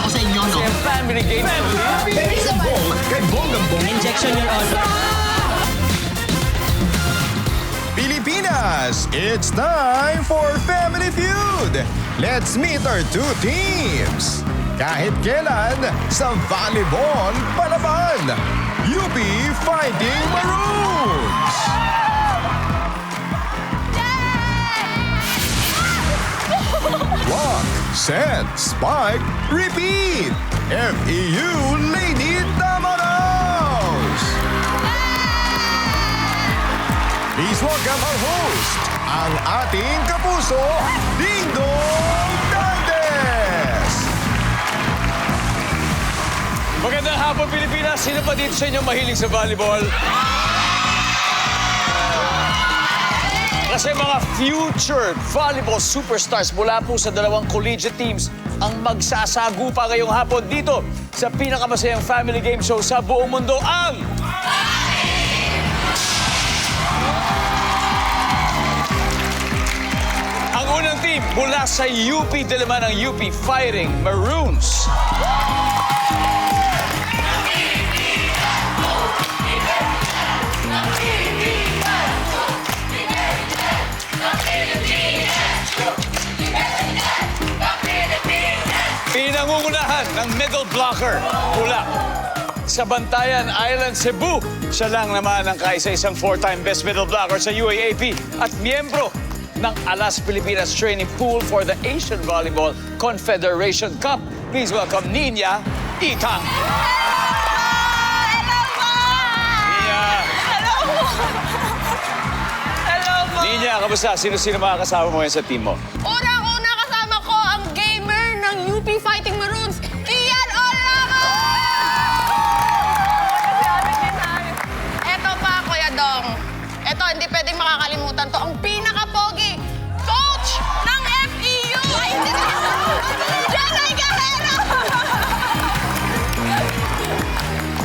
ako sa inyo, no? Family game. Kay Bong. Injection, Your Honor. Pilipinas, it's time for Family Feud. Let's meet our two teams. Kahit kailan, sa volleyball palaban, UP Fighting Maroons. Lock, set, spike, repeat. FEU Lady Tamaraws. Please welcome our host, ang ating kapuso, Dingdong Dantes. Magandang hapon, Pilipinas. Sino pa dito sa inyo mahilig sa volleyball? Kasi mga future volleyball superstars mula po sa dalawang collegiate teams ang magsasagupa ngayong hapon dito sa pinakamasayang family game show sa buong mundo, ang... Ang unang team mula sa UP Diliman, ng UP Fighting Maroons. Pinangungunahan ng middle blocker mula sa Bantayan Island, Cebu. Siya lang naman ang kaisa-isang four-time best middle blocker sa UAAP at miyembro ng Alas Pilipinas Training Pool for the Asian Volleyball Confederation Cup. Please welcome Nina Itang. Hello po! Nina, Hello po! Nina, kamusta? Sino-sino mga kasama mo ngayon sa team mo? Unang-una kasama ko ang gamer ng UP Fighting Maroons, Ian Olamo! Eto pa, Kuya Dong. Eto, hindi pwedeng makakalimutan to. Ang pinaka-pogi, coach ng FEU! Ay, hindi na! Janay Guerrero!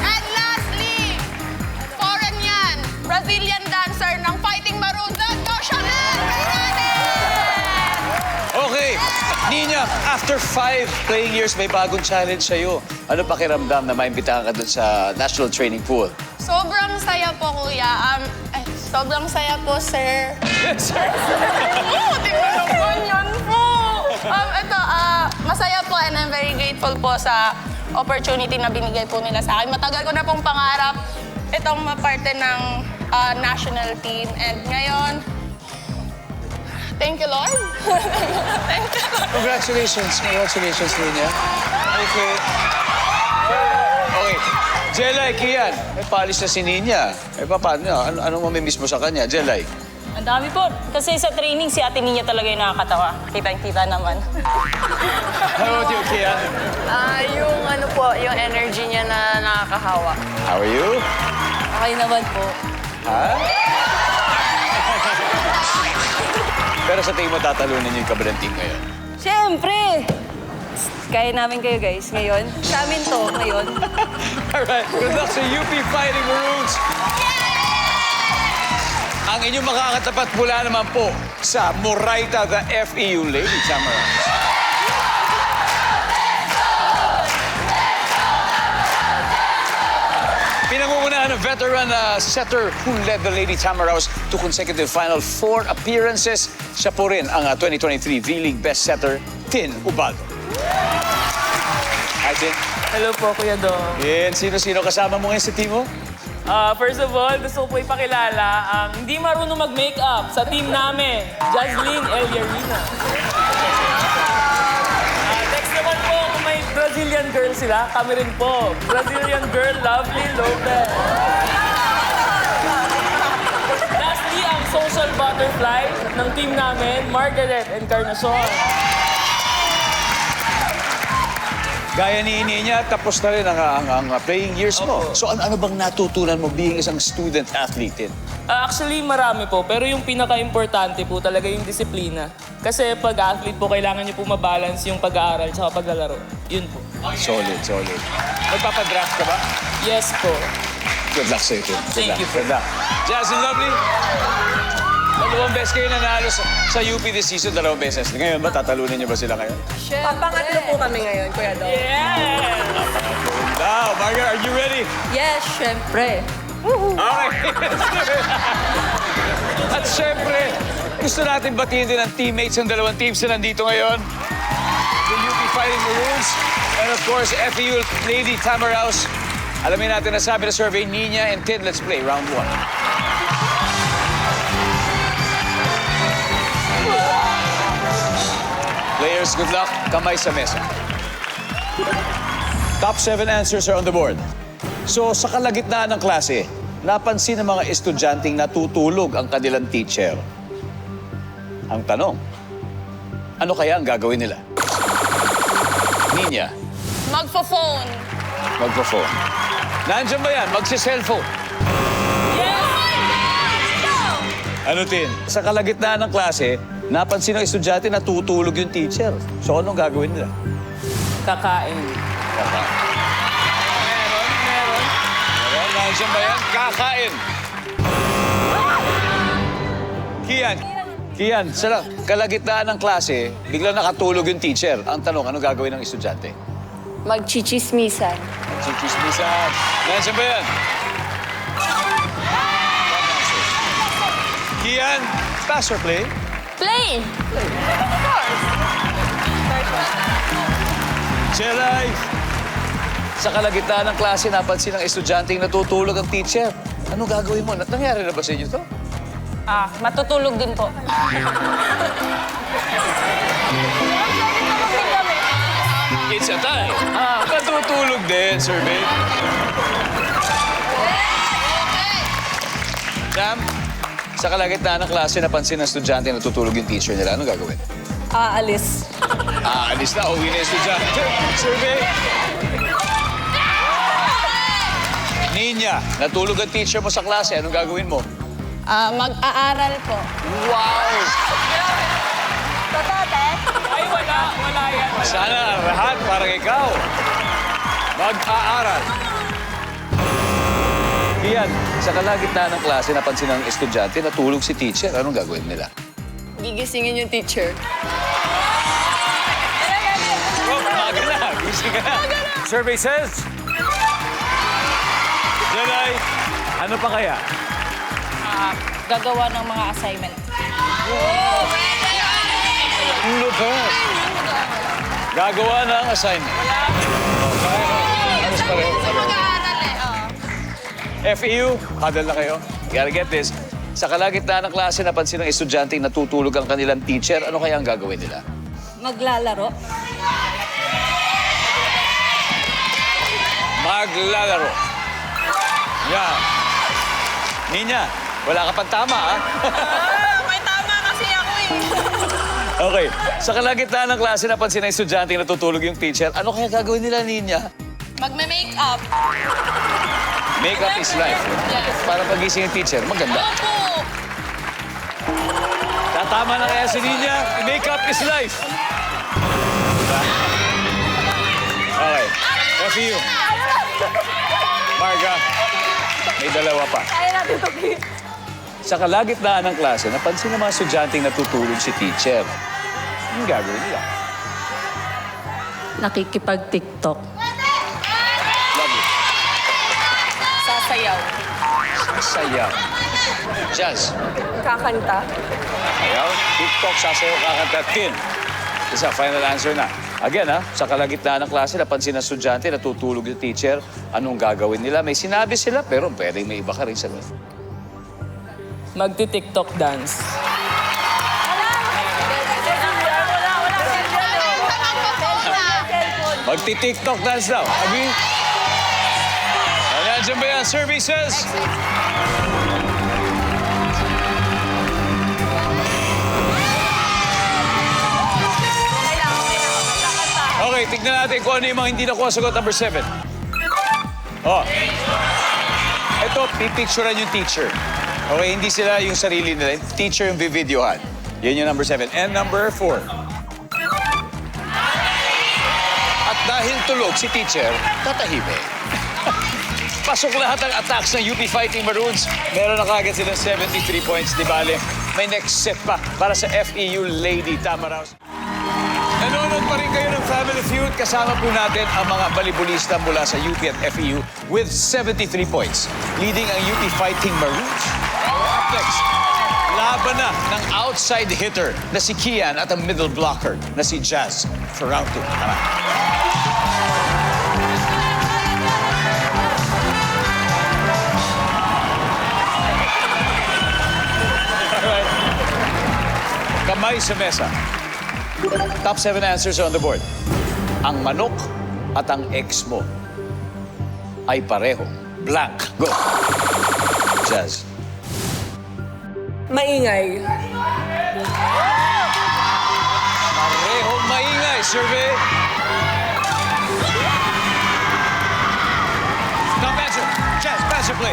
And lastly, foreign yan, Brazilian dancer ng Fighting Maroons, Dr. Chanel Fernandez! Okay, Nina, after 5 playing years, may bagong challenge sa'yo. Ano pakiramdam na maimbitahan ka dun sa National Training Pool? Sobrang saya po, Kuya. Sobrang saya po, sir. Yes, sir. Tingnan naman yan po. Masaya po and I'm very grateful po sa opportunity na binigay po nila sa akin. Matagal ko na pong pangarap itong maparte ng national team. And ngayon, thank you, Lord. Thank you, Lord. Congratulations. Congratulations, Nina. Okay. Okay. Jelay, Kian, may palis na si Nina. Paano? Anong mamimiss mo sa kanya, Jelay? Ang dami po. Kasi sa training, si Ate Ninya talaga yung nakakatawa. Kitang-kita naman. How about you, Kian? Yung energy niya na nakakahawa. How are you? Okay naman po. Ha? Pero sa tingin mo, tatalunan niyo yung kabilang team ngayon. Siyempre! Kaya namin kayo, guys, ngayon. Sa amin to, ngayon. Alright, good luck sa UP Fighting Maroons. Ang inyong makakatapat mula naman po sa Moraita, the FEU Lady Tamaraws. Pinangungunahan ng veteran setter who led the Lady Tamaraws to consecutive Final Four appearances. Siya po rin ang 2023 V-League Best Setter, Tin Ubaldo. Hi, Tin. Hello po, Kuya Dong. Yan, sino-sino kasama mo ngayon sa team mo? First of all, gusto ko po ipakilala ang hindi marunong mag-makeup sa team namin, Jazlyn Eliarina. Next naman po, kung may Brazilian girl sila, kami rin po. Brazilian girl, Lovely Lopez. Lastly, ang social butterfly ng team namin, Margaret Encarnacion. Gaya ni Ninya, tapos na rin ang playing years mo. Opo. So ano bang natutunan mo being isang student athlete din? Actually, marami po. Pero yung pinaka-importante po talaga yung disiplina. Kasi pag-athlete po, kailangan niyo po mabalance yung pag-aaral at paglalaro. Yun po. Solid, solid. Magpapadraft ka ba? Yes po. Good luck sa'yo, Tim. Thank you, Good luck. Jazz and Lovely. Dalawang beses kayo nanalo sa UP this season, dalawang beses. Ngayon ba, tatalunin niyo ba sila ngayon? Papangatlo po kami ngayon, Kuya Dong. Now, Marga, are you ready? Yes, syempre. Okay. At syempre, gusto natin batiin din ang teammates ng dalawang teams na nandito ngayon. The UP Fighting Maroons and of course, FEU Lady Tamaraos. Alamin natin na sabi na survey, Nina and Tid. Let's play round 1. Players, good luck. Kamay sa mesa. Top 7 answers are on the board. So, sa kalagitnaan ng klase, napansin ng mga estudyanteng natutulog ang kanilang teacher. Ang tanong, ano kaya ang gagawin nila? Nina, Magpo-phone. magpo-phone. Nandiyan ba yan? Magsi-cellphone. Ano, Tin? Sa kalagitnaan ng klase, napansin ng estudyante natutulog yung teacher. So, anong gagawin nila? Kakain. Meron. Nandiyan ba yan? Kakain. Kian, sa kalagitnaan ng klase, biglang nakatulog yung teacher. Ang tanong, anong gagawin ng estudyante? Magchichismisan. Chichismisan. Nandiyan ba yan? Kian, pass or play? Play! Jelay! Sa kalagitnaan ng klase, napansin ng estudyanteng natutulog ang teacher. Ano gagawin mo? Nangyari na ba sa inyo to? Matutulog din po. It's a tie. Natutulog din, Sir Babe. Sam, sa kalagitnaan ng klase, napansin ng estudyante natutulog yung teacher nila. Ano gagawin? Aalis. Alis na, uwi na yung estudyante. Sir Babe. Nina, natulog ang teacher mo sa klase. Anong gagawin mo? Mag-aaral po. Wow! Ay, wala yan. Sana lahat parang ikaw. Mag-aaral. Iyan, sa kalagitnaan ng klase, napansin ng estudyante, natulog si teacher. Anong gagawin nila? Gigisingin yung teacher. Oh, maga na. Gising ka na. Survey says... Jelay, ano pa kaya? Gagawa ng mga assignment. Lukas. Gagawa ng assignment. Anos pareho. Mag-aaral FEU, huddle na kayo. You gotta get this. Sa kalagitnaan ng klase, napansin ng estudyante natutulog ang kanilang teacher. Ano kaya ang gagawin nila? Maglalaro. Maglalaro. Yan. Nina, wala ka pang tama, ha? May tama kasi ako eh. Okay. Sa kalagitnaan ng klase, napansin ng estudyante natutulog yung teacher. Ano kaya gagawin nila, Nina? Magme-makeup. Makeup is life. Yes. Para pagising yung teacher, maganda. Opo. Tatama na kaya si Nina, makeup is life. Okay. FEU. Marga, may dalawa pa. Sa kalagitnaan ng klase, napansin ng mga estudyanteng natutulog si teacher. Anong gagawin nila? Nakikipag-TikTok. Love you. Sasayaw. Sayaw. Jazz. Kakanta. Sayaw. TikTok, sasayaw, kakanta. Tin. Isa, final answer na. Again, sa kalagitnaan ng klase, napansin ng estudyante, natutulog yung teacher. Anong gagawin nila? May sinabi sila, pero pwedeng may iba ka rin sagot. Magti-TikTok dance. Magti-TikTok dance daw. Abi? Nandiyan ba yan? Services? Okay, tignan natin kung ano yung mga hindi nakuha sagot. Number 7. Oh. Ito, pipicturean yung teacher. Okay, hindi sila yung sarili nila. Teacher yung videohan. Yan yung number 7. And number 4. At dahil tulog si teacher, tatahimik. Pasok lahat ang attacks ng UP Fighting Maroons. Meron na kagad silang 73 points, di bale. may next set pa para sa FEU Lady Tamaraos. Nanonood pa rin kayo ng Family Feud. Kasama po natin ang mga balibulista mula sa UP at FEU with 73 points. Leading ang UP Fighting Maroons. Up next, laban na ng outside hitter na si Kian at ang middle blocker na si Jazz for round 2. Tara. Alright. Kamay sa mesa. Top 7 answers on the board. Ang manok at ang ex mo ay pareho. Blank. Go. Jazz. Maingay. Parehong maingay. Survey. Top answer. Jazz, pass or play?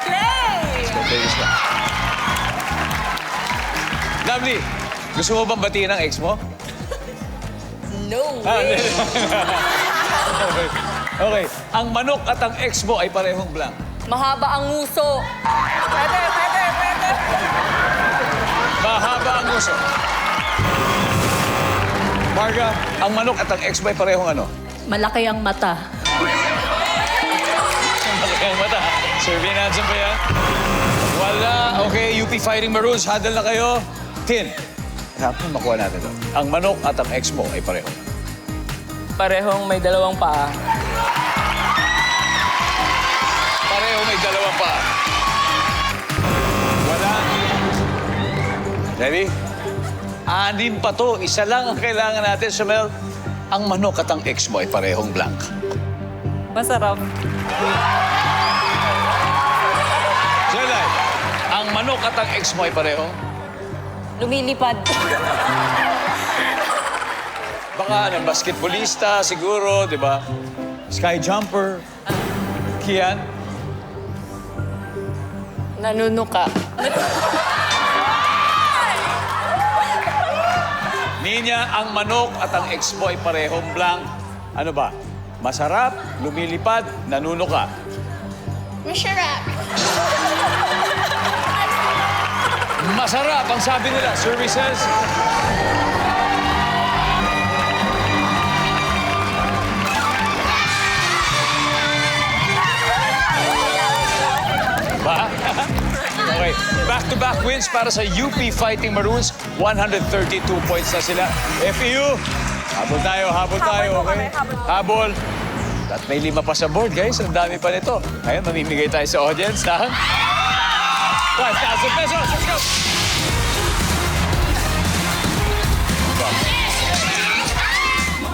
Play! Let's go play this one. Lovely. Gusto mo bang batiin ang ex mo? No Okay. way. Okay. Ang manok at ang ex mo ay parehong blank. Mahaba ang nguso. Pwede. Mahaba ang uso. Marga, ang manok at ang ex mo ay parehong ano? Malaki ang mata. Malaki ang mata. Survey natin ba yan? Wala. Okay, UP Fighting Maroons, huddle na kayo. Tin. Dapat makuha natin ito. Ang manok at ang ex mo ay pareho. Parehong may dalawang paa. Pareho may dalawa pa. Wala. Ready? 6 pa to. Isa lang ang kailangan natin, Shamel. Ang manok at ang ex mo ay parehong blank. Masarap. Jelay, ang manok at ang ex mo ay parehong? Lumilipad. Baka ng basketballista, siguro, di ba? Sky jumper. Kian? Nanunuka. Ninya, ang manok at ang ex mo ay parehong blank. Ano ba? Masarap, lumilipad, nanunuka. Masarap. Masarap ang sabi nila. Services. Ba? Okay. Back-to-back wins para sa UP Fighting Maroons. 132 points na sila. FEU, habol tayo, okay? Habol. At may 5 pa sa board, guys. Ang dami pa nito. Ngayon, mamimigay tayo sa audience ng 5,000 pesos. Let's go!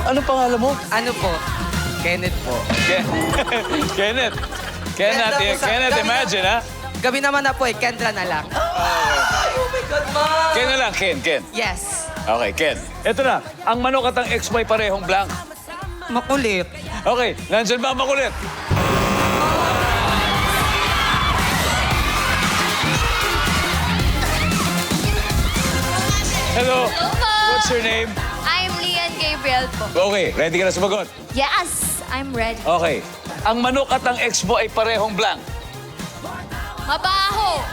Ano pangalan mo? Ano po? Kenneth po. Kenneth. Kenneth, imagine, ha? Gabi naman na po eh, Kendra na lang. Ken na lang, Ken. Yes. Okay, Ken. Ito na, ang manok at ang ex mo ay parehong blank. Makulit. Okay, nandyan ba ang makulit? Hello. What's your name? I'm Lian Gabriel po. Okay, ready ka na sumagot? Yes, I'm ready. Okay. Ang manok at ang ex mo ay parehong blank. Mabaho!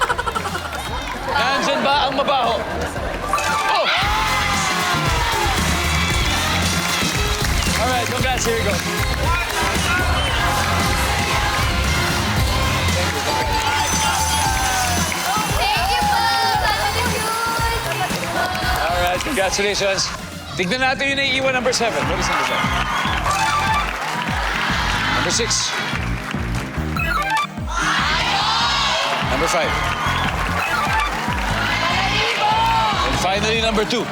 Nandyan ba ang mabaho? Oh! Alright, congrats. Here you go. Thank you po! Family Feud! Alright, congratulations. Tignan natin yung naiiwan number 7. What is number 7? Number 6. Number 5. And finally, number 2.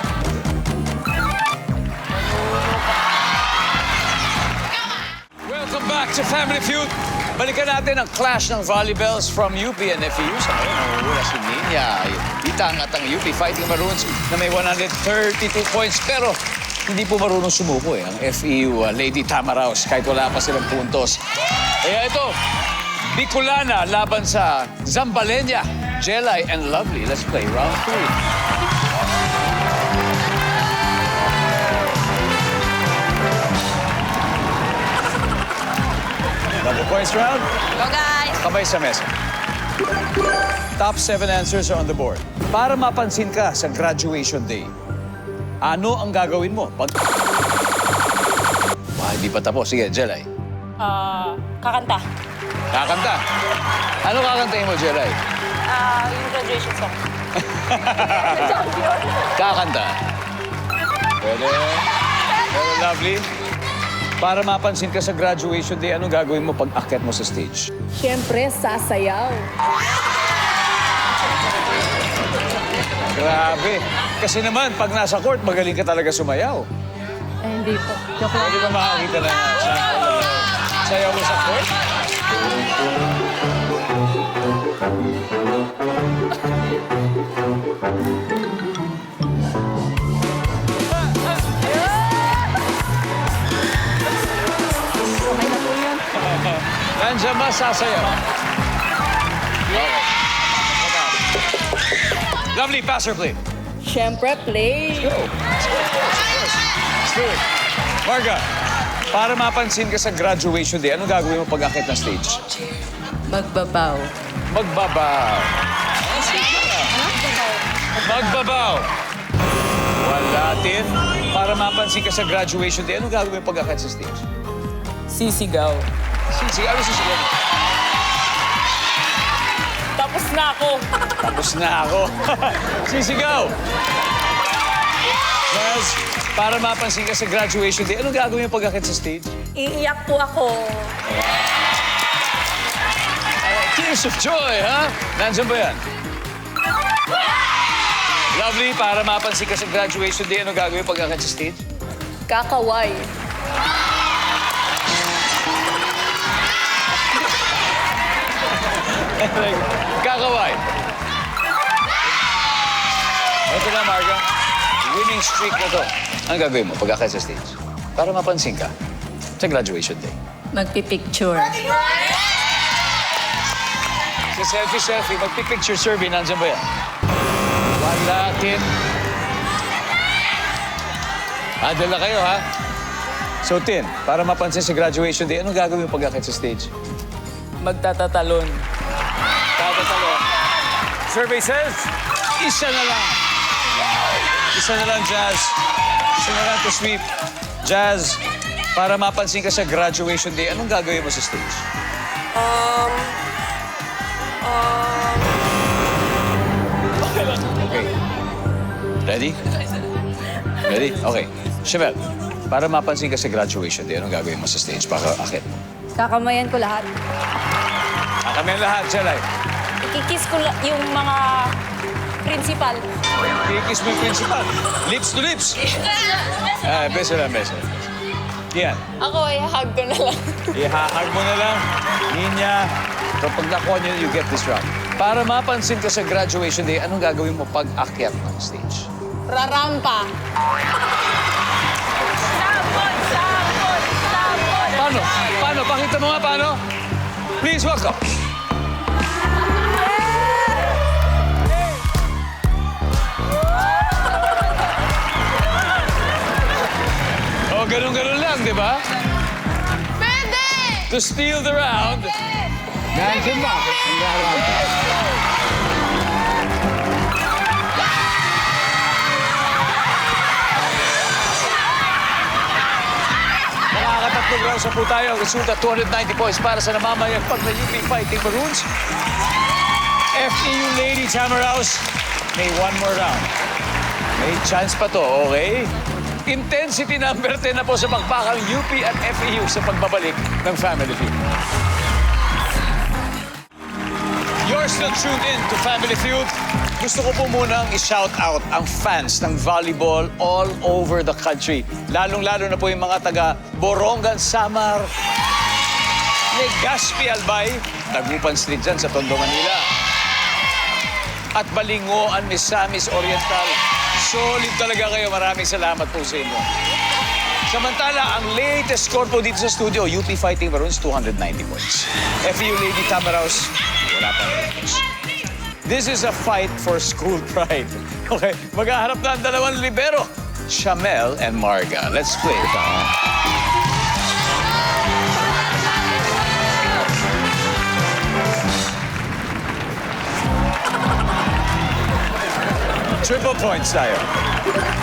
Welcome back to Family Feud. Balikan natin ang clash ng volleybells from UP and FEU. Sa ngayon, nanguhula si Ninya. Itang at ang UP Fighting Maroons na may 132 points. Pero hindi po marunong sumuko eh. Ang FEU Lady Tamaraos kahit wala pa silang puntos. Kaya ito, Bicolana laban sa Zambaleña. Jelay and Lovely. Let's play round 3. Double points round. Go, guys! Kamay sa mesa. Top 7 answers are on the board. Para mapansin ka sa graduation day, ano ang gagawin mo? Hindi pa tapos. Sige, Jelay. Kakanta. Kakanta. Ano kakantahin mo, Jelay? Yung graduation song. Kakanta. Pwede. Pero lovely. Para mapansin ka sa graduation day, anong gagawin mo pag akyat mo sa stage? Siyempre, sasayaw. Grabe. Kasi naman, pag nasa court, magaling ka talaga sumayaw. Hindi po. Joke Pwede ba makakita na sayaw mo sa court? Nandiyan ba sasayaw? Okay. Lovely, pass or play? Siyempre, play. Let's do it. Marga, para mapansin ka sa graduation day, anong gagawin mo pag akit ng stage? Magbabaw. Magbabaw. Magbabaw. Wala din. Para mapansin ka sa graduation day, anong gagawin mo pag akit sa stage? Sisigaw. Sige, ano sisigaw mo? Tapos na ako. Tapos na ako. Sisigaw. Jazz, para mapansin ka sa graduation day, anong gagawin mo pag akit sa stage? Iiyak po ako. Tears of joy, ha? Nandiyan ba yan? Lovely, para mapansin ka sa graduation day, anong gagawin pag akit sa stage? Kakaway. Kakaway. Ito na, Marga. Winning streak na to. Anong gagawin mo pag akit sa stage? Para mapansin ka sa graduation day. Magpipicture. Sa selfie, magpipicture survey, nandiyan ba yan? Wala din. Dala kayo, ha? So, Tin, para mapansin sa graduation day, anong gagawin mo pag akit sa stage? Magtatatalon. Tatatalon. Survey says, isa na lang. Isa na lang, Jazz. Isa na lang to sweep. Jazz, para mapansin ka sa graduation day, anong gagawin mo sa stage? Okay. Ready? Ready? Okay. Shamel, para mapansin ka sa graduation day, anong gagawin mo sa stage para akit? Kakamayan ko lahat. Kami lahat, Jelay. Ikikiss ko yung mga principal. Kikis mo yung principal. Lips to lips. Beso lang, beso. Yan. Ako ay hug ko na lang. Ihahag mo na lang. Ninya, kapag nakuha niyo, you get this round. Para mapansin ka sa graduation day, anong gagawin mo pag akyat ng stage? Rarampa. Paano? Paano? Pakita mo nga paano. Please, welcome. Oh, ganun-ganun lang, di ba? Pwede! To steal the round. Nandiyan ba? Ang garampa. Nakakatatlong rounds na po tayo. Resulta, 290 points para sa namamayagpag na UP Fighting Maroons. FEU Lady Tamaraos, may one more round. May chance pa to, okay? Intensity number 10 na po sa bakbakang UP at FEU sa pagbabalik ng Family Feud. You're still tuned in to Family Feud. Gusto ko po munang i-shout out ang fans ng volleyball all over the country. Lalong-lalo na po yung mga taga Borongan, Samar, Legazpi, Albay, Tagupan Street dyan sa Tondo, Manila. At Balingoan, Misamis Oriental. Solid talaga kayo. Maraming salamat po sa inyo. Samantala, ang latest score po dito sa studio, UP Fighting Maroons, 290 points. FEU Lady Tamaraos, wala pa points. This is a fight for school pride. Okay, maghaharap na ang dalawang libero, Shamel and Marga. Let's play it out. Triple points tayo.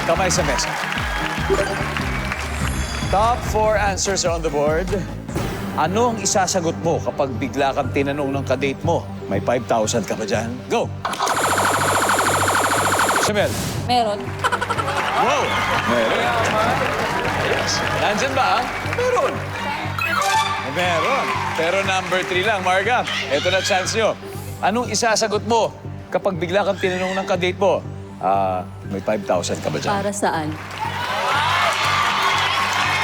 Kamay sa mesa. Top 4 answers are on the board. Ano ang isasagot mo kapag bigla kang tinanong ng kadate mo? May 5,000 ka ba dyan? Go! Shamel. Meron. Wow! Meron. Yes. Nandyan ba? Meron. Meron. Pero number 3 lang, Marga. Ito na chance nyo. Anong isasagot mo kapag bigla kang tinanong ng kadate mo? May 5,000 ka ba dyan? Para saan?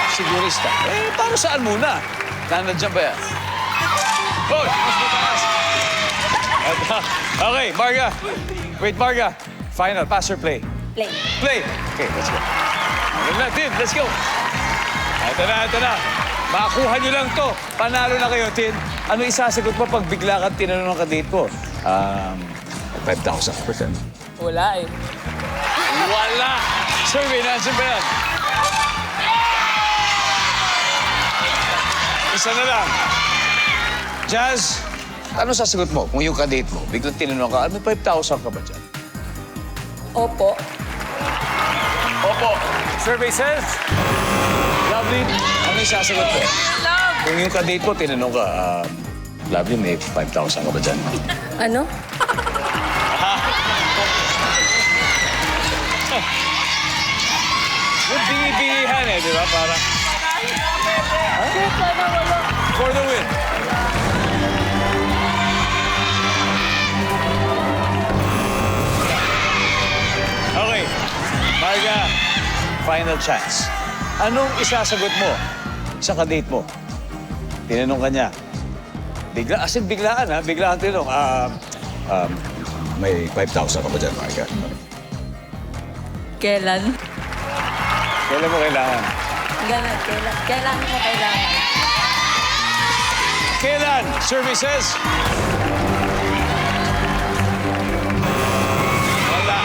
Sigurista. Para saan muna? Nandiyan ba yan? Boy! Mas mataas. Okay, Marga. Wait, Marga. Final, pass or play? Play. Play! Okay, let's go. Alam na, Tin, let's go. Ito na. Makakuha nyo lang to. Panalo na kayo, Tin. Ano isasagot mo pag bigla kang tinanong ng kadate ko? 5,000%. Wala eh. Wala! Survey, nandiyan ba yan? Isa na lang. Jazz, ano sasagot mo kung yung kadate mo? Biglang tinanong ka, may 5,000 ka ba dyan? Opo. Opo. Survey says? Lovely. Ano yung sasagot mo? Kung yung kadate mo, tinanong ka, Lovely, may 5,000 ka ba dyan? Ano? Yung binibinihan eh, di ba? Parang... For the win. Okay. Marga, final chance. Anong isasagot mo sa kadate mo? Tinanong ka niya. Biglaan ha? Biglaan tinanong. May 5,000 ka ba dyan, Marga? Kailan? Kailan mo kailangan? Ganun, kailan mo kailangan? Kailan? Survey says? Wala.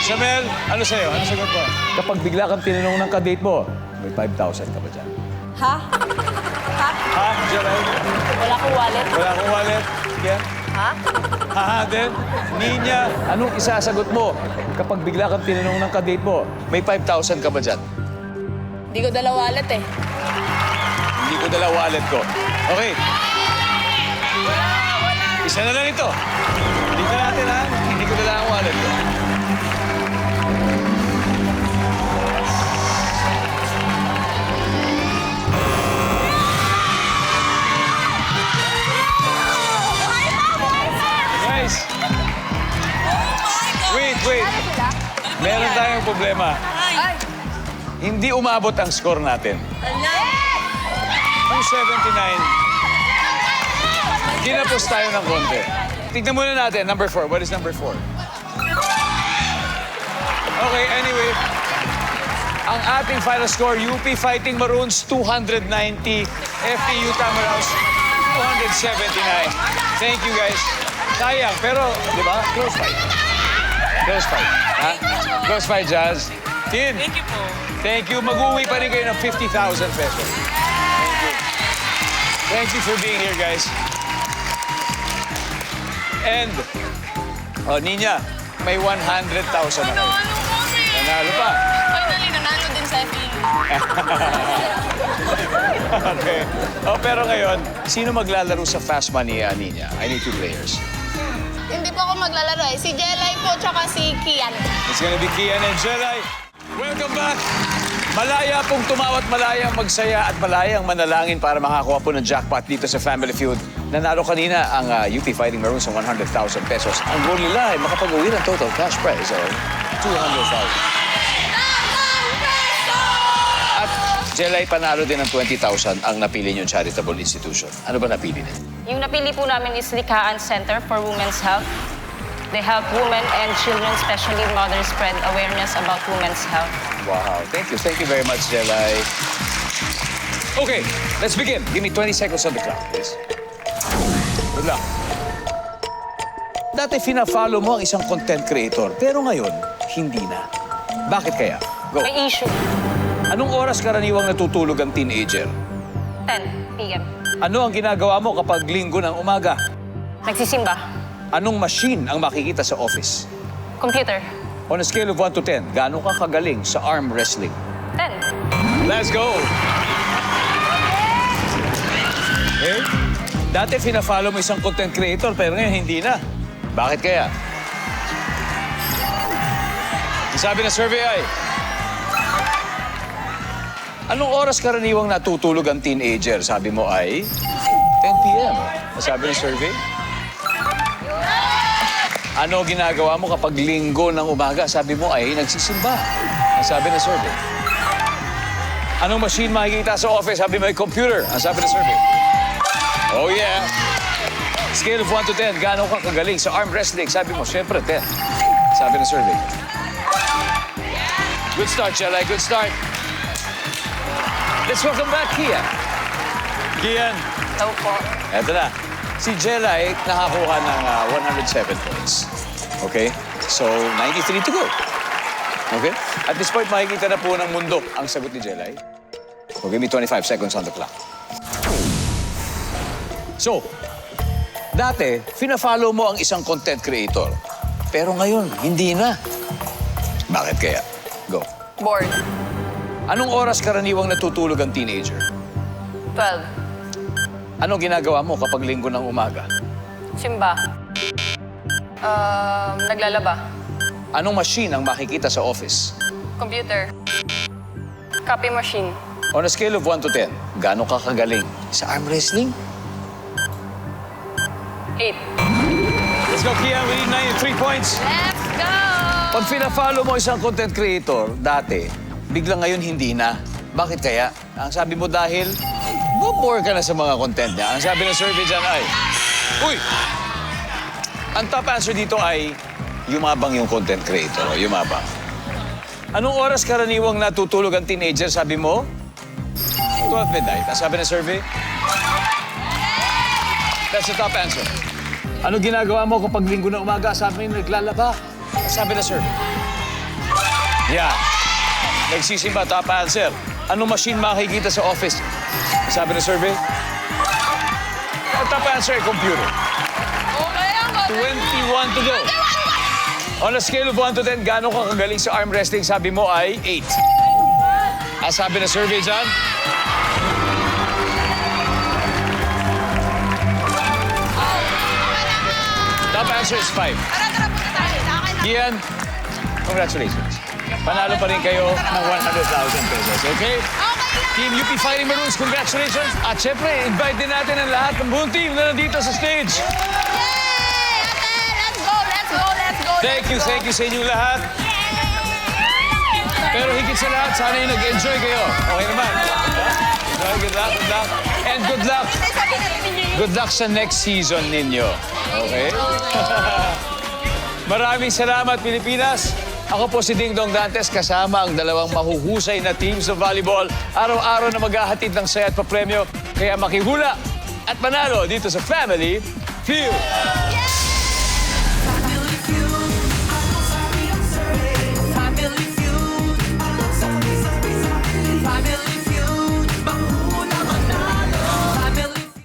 Shamel, ano sa'yo? Ano sagot mo? Kapag bigla kang tinanong ng kadate mo, may 5,000 ka ba dyan? Ha? Ha, Shamel? Wala akong wallet. Wala akong wallet. Yan. Ha? Ha, din. Ninya, anong isasagot mo kapag bigla kang tinanong ng kadate mo? May 5,000 ka ba dyan? Hindi ko dala wallet eh. Hindi ko dala wallet ko. Okay. Isa na lang ito. Dito natin ha. Hindi ko dala ang wallet ko. Guys. Wait. Meron tayong problema. Hindi umabot ang score natin. Ang 79, ginapos tayo ng konti. Tignan muna natin, number 4. What is number 4? Okay, anyway. Ang ating final score, UP Fighting Maroons, 290. FPU Tamaraos, 279. Thank you, guys. Sayang, pero, di ba? Close fight. Close fight. Ha? Close fight, Jazz. Tin. Thank you po. Thank you. Mag-uwi pa rin kayo ng 50,000 pesos. Thank you. Thank you for being here, guys. And, Nina, may 100,000 na kayo. Nanalo pa. Finally, nanalo din sa FEU. Okay. Pero ngayon, sino maglalaro sa Fast Money, Nina? I need 2 players. Hindi po ako maglalaro eh. Si Jelay po, tsaka si Kian. It's gonna be Kian and Jelay. Welcome back. Malaya pong tumawat, malayang magsaya at malayang manalangin para makakuha po ng jackpot dito sa Family Feud. Nanalo kanina ang UP Fighting Maroons ng 100,000 pesos. Ang goal nila ay makapag-uwi ng total cash prize of 200,000. At Jelay, panalo din ng 20,000 ang napili niyong charitable institution. Ano ba napili niyo? Yung napili po namin is Likhaan Center for Women's Health. They help women and children, especially mothers, spread awareness about women's health. Wow, thank you. Thank you very much, Jelay. Okay, let's begin. Give me 20 seconds on the clock, please. Good luck. Dati fina-follow mo ang isang content creator, pero ngayon, hindi na. Bakit kaya? Go. May issue. Anong oras karaniwang natutulog ang teenager? 10 p.m. Ano ang ginagawa mo kapag linggo ng umaga? Nagsisimba. Anong machine ang makikita sa office? Computer. On a scale of 1 to 10, gaano ka kagaling sa arm wrestling? 10. Let's go! Okay? Dati fina-follow mo isang content creator, pero ngayon hindi na. Bakit kaya? Ang sabi ng survey ay, anong oras karaniwang natutulog ang teenager? Sabi mo ay 10 p.m. Ang sabi ng survey. Ano ginagawa mo kapag linggo ng umaga? Sabi mo ay nagsisimba. Ang sabi ng survey. Anong machine makikita sa office? Sabi mo ay computer. Ang sabi ng survey. Oh yeah. Scale of 1 to 10, gaano ka kagaling sa arm wrestling? Sabi mo, syempre 10. Sabi ng survey. Good start, Jelay. Good start. Let's welcome back Kian. Kian. Hello po. Eto na. Si Jelay nakakuha ng 107 points. Okay? So, 93 to go. Okay? At this point, makikita na po ng mundo ang sagot ni Jelay. So, give me 25 seconds on the clock. So, dati, fina-follow mo ang isang content creator. Pero ngayon, hindi na. Bakit kaya? Go. Board. Anong oras karaniwang natutulog ang teenager? 12. Anong ginagawa mo kapag linggo ng umaga? Simba. Naglalaba. Anong machine ang makikita sa office? Computer. Copy machine. On a scale of 1 to 10, gaano ka kagaling sa arm wrestling? 8. Let's go, Kian. We need 93 points. Let's go! Pag fina-follow mo isang content creator, dati, biglang ngayon hindi na. Bakit kaya? Ang sabi mo dahil, bore ka na sa mga content niya. Ang sabi ng survey dyan ay, uy! Ang top answer dito ay, yumabang yung content creator. Yumabang. Anong oras karaniwang natutulog ang teenager? Sabi mo? 12 midnight. Ang sabi ng survey? That's the top answer. Ano ginagawa mo kapag linggo na umaga? Sabi mo, naglalaba. Sabi na, sir. Yeah. Nagsisimba, top answer. Anong machine makikita sa office? Sabi na, survey. Ang top answer ay computer. Okay ako. 21 to go. On a scale of 1 to 10, gaano ka kagaling sa arm wrestling? Sabi mo ay 8. Ang sabi na survey dyan? Top answer is 5. Ian, congratulations. Panalo pa rin kayo ng 100,000 pesos, okay? Team UP Fighting Maroons, congratulations. At syempre, invite din natin ang lahat ng buong team na nandito sa stage. Yay! Ate, let's go, let's go, let's go. Thank you sa inyong lahat. Pero higit sa lahat, sana yung nag-enjoy kayo. Okay naman? Good luck, good luck. And good luck. Good luck sa next season ninyo. Okay? Maraming salamat, Pilipinas. Ako po si Ding Dong Dantes kasama ang dalawang mahuhusay na team sa volleyball. Araw-araw na maghahatid ng saya at papremyo. Kaya makihula at manalo dito sa Family Feud.